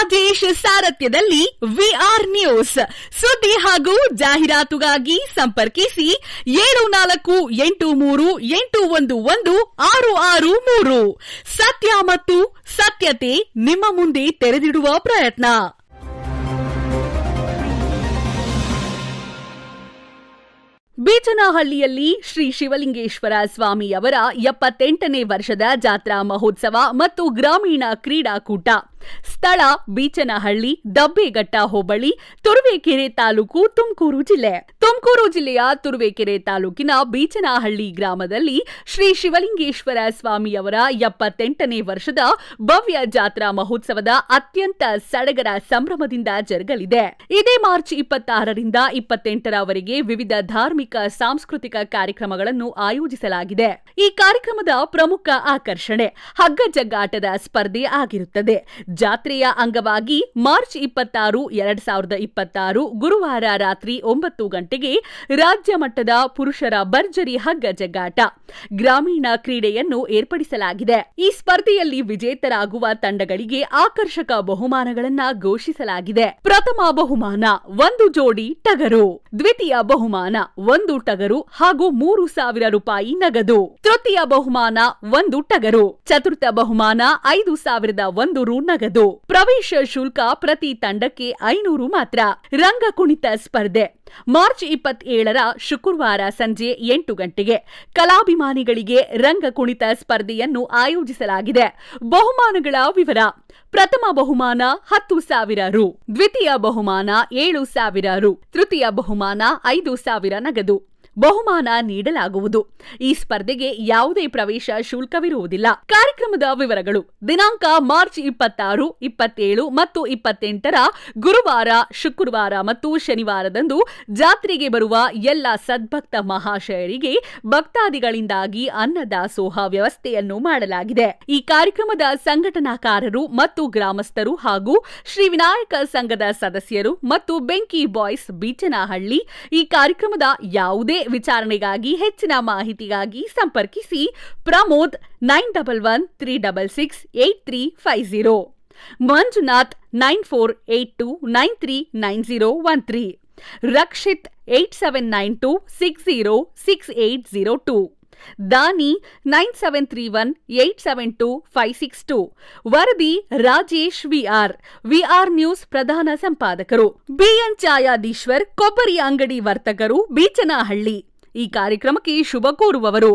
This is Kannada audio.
ರಾಜೇಶ್ ಸಾರಥ್ಯದಲ್ಲಿ ವಿಆರ್ ನ್ಯೂಸ್ ಸುದ್ದಿ ಹಾಗೂ ಜಾಹೀರಾತುಗಾಗಿ ಸಂಪರ್ಕಿಸಿ 7483811663. ಸತ್ಯ ಮತ್ತು ಸತ್ಯತೆ ನಿಮ್ಮ ಮುಂದೆ ತೆರೆದಿಡುವ ಪ್ರಯತ್ನ. ಬೀಚನಹಳ್ಳಿಯಲ್ಲಿ ಶ್ರೀ ಶಿವಲಿಂಗೇಶ್ವರ ಸ್ವಾಮಿಯವರ 78ನೇ ವರ್ಷದ ಜಾತ್ರಾ ಮಹೋತ್ಸವ ಮತ್ತು ಗ್ರಾಮೀಣ ಕ್ರೀಡಾಕೂಟ. ಸ್ಥಳ ಬೀಚನಹಳ್ಳಿ, ದಬ್ಬೆಘಟ್ಟ ಹೋಬಳಿ, ತುರುವೇಕೆರೆ ತಾಲೂಕು, ತುಮಕೂರು ಜಿಲ್ಲೆ. ತುಮಕೂರು ಜಿಲ್ಲೆಯ ತುರುವೇಕೆರೆ ತಾಲೂಕಿನ ಬೀಚನಹಳ್ಳಿ ಗ್ರಾಮದಲ್ಲಿ ಶ್ರೀ ಶಿವಲಿಂಗೇಶ್ವರ ಸ್ವಾಮಿಯವರ 78ನೇ ವರ್ಷದ ಭವ್ಯ ಜಾತ್ರಾ ಮಹೋತ್ಸವದ ಅತ್ಯಂತ ಸಡಗರ ಸಂಭ್ರಮದಿಂದ ಜರುಗಲಿದೆ. ಇದೇ ಮಾರ್ಚ್ 26ರಿಂದ 28ರವರೆಗೆ ವಿವಿಧ ಧಾರ್ಮಿಕ ಸಾಂಸ್ಕೃತಿಕ ಕಾರ್ಯಕ್ರಮಗಳನ್ನು ಆಯೋಜಿಸಲಾಗಿದೆ. ಈ ಕಾರ್ಯಕ್ರಮದ ಪ್ರಮುಖ ಆಕರ್ಷಣೆ ಹಗ್ಗ ಜಗ್ಗಾಟದ ಸ್ಪರ್ಧೆ ಆಗಿರುತ್ತದೆ. ಜಾತ್ರೆಯ ಅಂಗವಾಗಿ ಮಾರ್ಚ್ 26, 2026 ಗುರುವಾರ ರಾತ್ರಿ 9 ಗಂಟೆಗೆ ರಾಜ್ಯ ಮಟ್ಟದ ಪುರುಷರ ಭರ್ಜರಿ ಹಗ್ಗ ಜಗ್ಗಾಟ ಗ್ರಾಮೀಣ ಕ್ರೀಡೆಯನ್ನು ಏರ್ಪಡಿಸಲಾಗಿದೆ. ಈ ಸ್ಪರ್ಧೆಯಲ್ಲಿ ವಿಜೇತರಾಗುವ ತಂಡಗಳಿಗೆ ಆಕರ್ಷಕ ಬಹುಮಾನಗಳನ್ನು ಘೋಷಿಸಲಾಗಿದೆ. ಪ್ರಥಮ ಬಹುಮಾನ 1 ಜೋಡಿ ಟಗರು, ದ್ವಿತೀಯ ಬಹುಮಾನ 1 ಟಗರು ಹಾಗೂ 3,000 ರೂಪಾಯಿ ನಗದು, ತೃತೀಯ ಬಹುಮಾನ 1 ಟಗರು, ಚತುರ್ಥ ಬಹುಮಾನ 5,001 ರು ನಗದು. ಪ್ರವೇಶ ಶುಲ್ಕ ಪ್ರತಿ ತಂಡಕ್ಕೆ 500 ಮಾತ್ರ. ರಂಗ ಕುಣಿತ ಸ್ಪರ್ಧೆ ಮಾರ್ಚ್ 27ರ ಶುಕ್ರವಾರ ಸಂಜೆ 8 ಗಂಟೆಗೆ ಕಲಾಭಿಮಾನಿಗಳಿಗೆ ರಂಗ ಕುಣಿತ ಸ್ಪರ್ಧೆಯನ್ನು ಆಯೋಜಿಸಲಾಗಿದೆ. ಬಹುಮಾನಗಳ ವಿವರ: ಪ್ರಥಮ ಬಹುಮಾನ 10,000 ರು, ದ್ವಿತೀಯ ಬಹುಮಾನ 7,000 ರು, ತೃತೀಯ ಬಹುಮಾನ 5,000 ನಗದು. ಬಹುಮಾನ ನೀಡಲಾಗುವುದು. ಈ ಸ್ಪರ್ಧೆಗೆ ಯಾವುದೇ ಪ್ರವೇಶ ಶುಲ್ಕವಿರುವುದಿಲ್ಲ. ಕಾರ್ಯಕ್ರಮದ ವಿವರಗಳು: ದಿನಾಂಕ ಮಾರ್ಚ್ 26, 27 ಮತ್ತು 28ರ ಗುರುವಾರ, ಶುಕ್ರವಾರ ಮತ್ತು ಶನಿವಾರದಂದು ಜಾತ್ರೆಗೆ ಬರುವ ಎಲ್ಲ ಸದ್ಭಕ್ತ ಮಹಾಶಯರಿಗೆ ಭಕ್ತಾದಿಗಳಿಂದಾಗಿ ಅನ್ನದಾಸೋಹ ವ್ಯವಸ್ಥೆಯನ್ನು ಮಾಡಲಾಗಿದೆ. ಈ ಕಾರ್ಯಕ್ರಮದ ಸಂಘಟನಾಕಾರರು ಮತ್ತು ಗ್ರಾಮಸ್ಥರು ಹಾಗೂ ಶ್ರೀ ವಿನಾಯಕ ಸಂಘದ ಸದಸ್ಯರು ಮತ್ತು ಬೆಂಕಿ ಬಾಯ್ಸ್ ಬೀಚನಹಳ್ಳಿ. ಈ ಕಾರ್ಯಕ್ರಮದ ಯಾವುದೇ ವಿಚಾರಣೆಗಾಗಿ ಹೆಚ್ಚಿನ ಮಾಹಿತಿಗಾಗಿ ಸಂಪರ್ಕಿಸಿ ಪ್ರಮೋದ್ 9113668350, ಮಂಜುನಾಥ್ 9482939013, ರಕ್ಷಿತ್ 8792606802, ದಾನಿ 9731872562. ವರದಿ ರಾಜೇಶ್ ವಿಆರ್ ನ್ಯೂಸ್ ಪ್ರಧಾನ ಸಂಪಾದಕರು. ಬಿಎನ್ ಛಾಯಾಧೀಶ್ವರ್, ಕೊಬ್ಬರಿ ಅಂಗಡಿ ವರ್ತಕರು, ಬೀಚನಹಳ್ಳಿ. ಈ ಕಾರ್ಯಕ್ರಮಕ್ಕೆ ಶುಭ ಕೋರುವವರು.